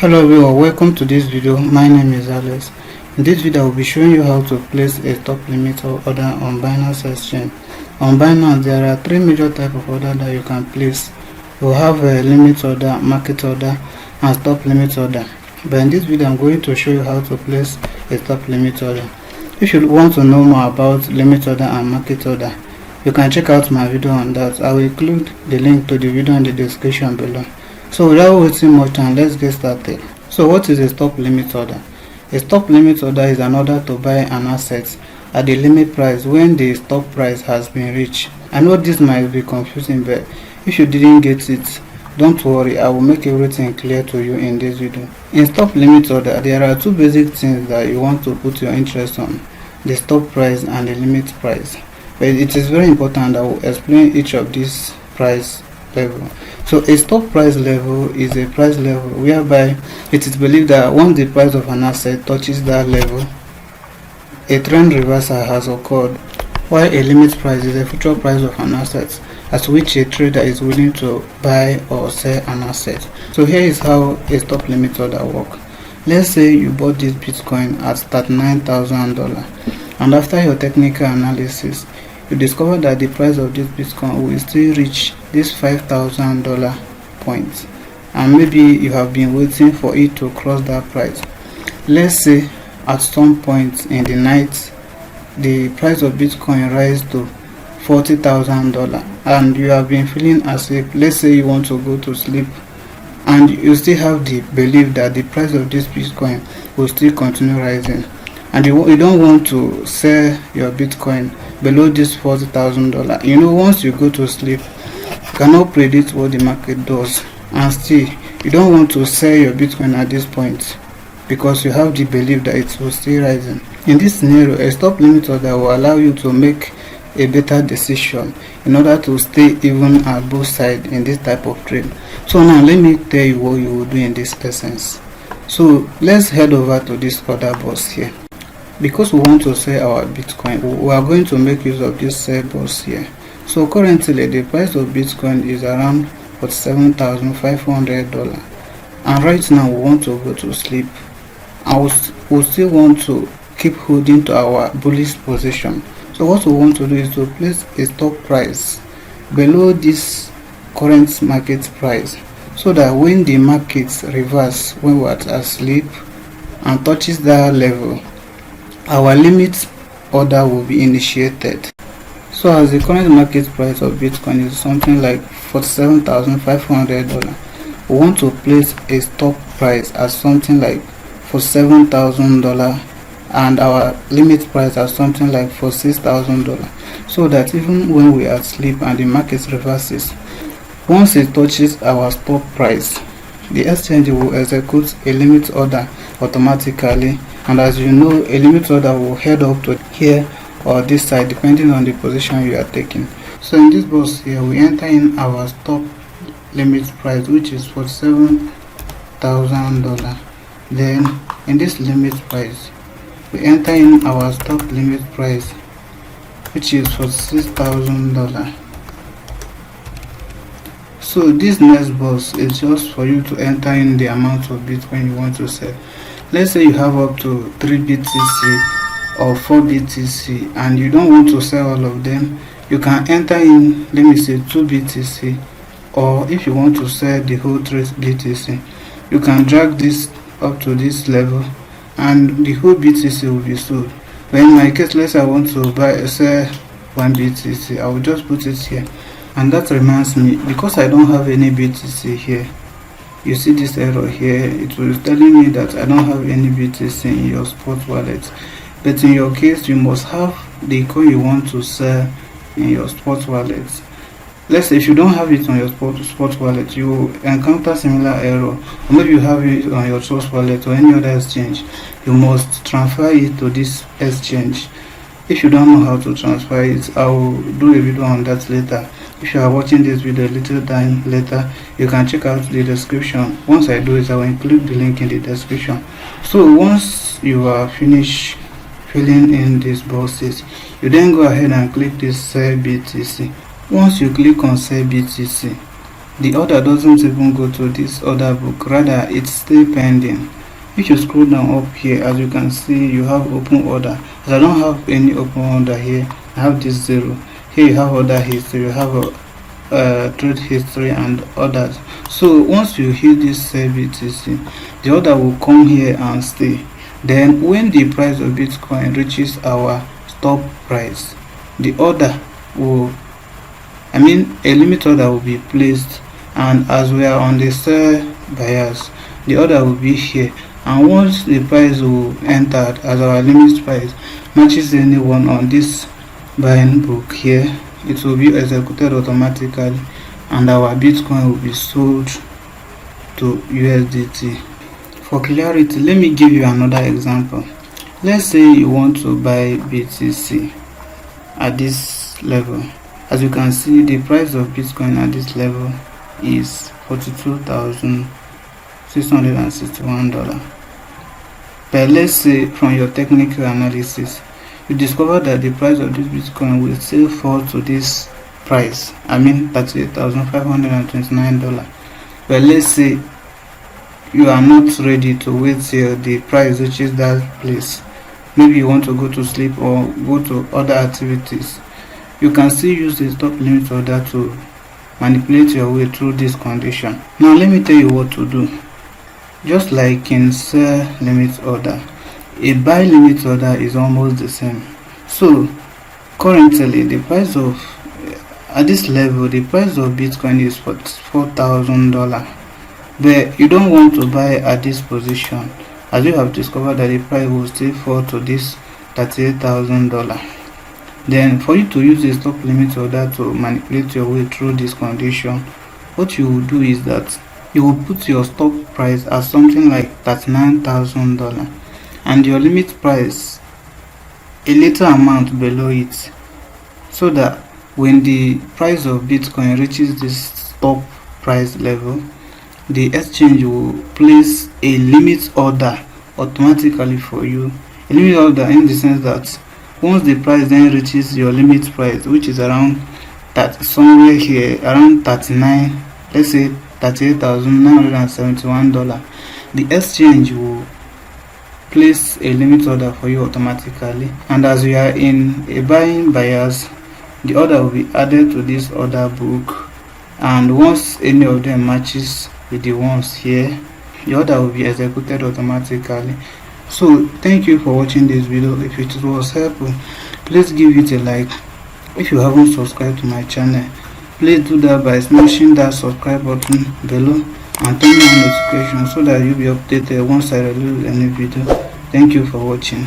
Hello everyone, welcome to this video. My name is Alex. In this video I will be showing you how to place a stop limit order on Binance exchange. On Binance there are three major types of order that you can place. You have a limit order, market order and stop limit order. But in this video I'm going to show you how to place a stop limit order. If you want to know more about limit order and market order, you can check out my video on that. I will include the link to the video in the description below. So without wasting much time, let's get started. So what is a stop limit order? A stop limit order is an order to buy an asset at the limit price when the stop price has been reached. I know this might be confusing, but if you didn't get it, don't worry, I will make everything clear to you in this video. In stop limit order, there are two basic things that you want to put your interest on: the stop price and the limit price. But it is very important that I will explain each of these price level. So a stop price level is a price level whereby it is believed that once the price of an asset touches that level, a trend reversal has occurred, while a limit price is a future price of an asset at which a trader is willing to buy or sell an asset. So here is how a stop limit order works. Let's say you bought this Bitcoin at $39,000, and after your technical analysis you discover that the price of this Bitcoin will still reach this $5,000 point, and maybe you have been waiting for it to cross that price. Let's say at some point in the night the price of Bitcoin rise to $40,000, and you have been feeling as if, let's say you want to go to sleep and you still have the belief that the price of this Bitcoin will still continue rising, and you don't want to sell your Bitcoin below this $40,000. You know, once you go to sleep, you cannot predict what the market does, and still you don't want to sell your Bitcoin at this point because you have the belief that it will still rising. In this scenario, a stop limit order will allow you to make a better decision in order to stay even at both sides in this type of trade. So now let me tell you what you will do in this essence. So let's head over to this order box here. Because we want to sell our Bitcoin, we are going to make use of this sell box here. So currently the price of Bitcoin is around $47,500, and right now we want to go to sleep, and we still want to keep holding to our bullish position. So what we want to do is to place a stop price below this current market price, so that when the market reverse when we are asleep and touches that level, our limit order will be initiated. So as the current market price of Bitcoin is something like $47,500, we want to place a stop price at something like $47,000 and our limit price at something like $46,000, so that even when we are asleep and the market reverses, once it touches our stop price, the exchange will execute a limit order automatically. And as you know, a limit order will head up to here or this side depending on the position you are taking. So in this box here, we enter in our stop limit price, which is $47,000. Then in this limit price, we enter in our stop limit price, which is $46,000. So this next box is just for you to enter in the amount of Bitcoin you want to sell. Let's say you have up to 3 BTC or 4 BTC and you don't want to sell all of them. You can enter in, let me say, 2 BTC, or if you want to sell the whole 3 BTC, you can drag this up to this level and the whole BTC will be sold. But in my case, let's say I want to sell 1 BTC, I will just put it here. And that reminds me, because I don't have any BTC here, you see this error here, it was telling me that I don't have any BTC in your spot wallet. But in your case, you must have the coin you want to sell in your spot wallet. Let's say if you don't have it on your spot wallet, you will encounter similar error, or maybe you have it on your Trust wallet or any other exchange. You must transfer it to this exchange. If you don't know how to transfer it, I will do a video on that later. If you are watching this video a little time later, you can check out the description. Once I do it, I will include the link in the description. So once you are finished filling in these boxes, you then go ahead and click this sell BTC. Once you click on sell BTC, the order doesn't even go to this order book, rather it's still pending. If you scroll down up here, as you can see, you have open order. As I don't have any open order here, I have this 0. Here you have order history, you have a trade history and others. So once you hit this sell BTC, the order will come here and stay. Then when the price of Bitcoin reaches our stop price, the order will, a limit order will be placed, and as we are on the sell bias, the order will be here, and once the price will enter as our limit price matches anyone on this buying book here, it will be executed automatically and our Bitcoin will be sold to USDT. For clarity, let me give you another example. Let's say you want to buy BTC at this level. As you can see, the price of Bitcoin at this level is $42,661. But let's say from your technical analysis, you discover that the price of this Bitcoin will still fall to this price, $38,529. But let's say you are not ready to wait till the price reaches that place. Maybe you want to go to sleep or go to other activities. You can still use the stop limit order to manipulate your way through this condition. Now let me tell you what to do. Just like in sell limit order, a buy limit order is almost the same. So currently the price of at this level, the price of Bitcoin is $4,000, but you don't want to buy at this position, as you have discovered that the price will still fall to this $38,000. Then for you to use the stop limit order to manipulate your way through this condition, what you will do is that you will put your stop price as something like $39,000 and your limit price a little amount below it, so that when the price of Bitcoin reaches this stop price level, the exchange will place a limit order automatically for you. A limit order in the sense that once the price then reaches your limit price, which is around that somewhere here around 39, let's say $38,971, the exchange will place a limit order for you automatically, and as we are in a buying bias, the order will be added to this order book, and once any of them matches with the ones here, the order will be executed automatically. So thank you for watching this video. If it was helpful, please give it a like. If you haven't subscribed to my channel, please do that by smashing that subscribe button below and turn on notifications so that you'll be updated once I release any video. Thank you for watching.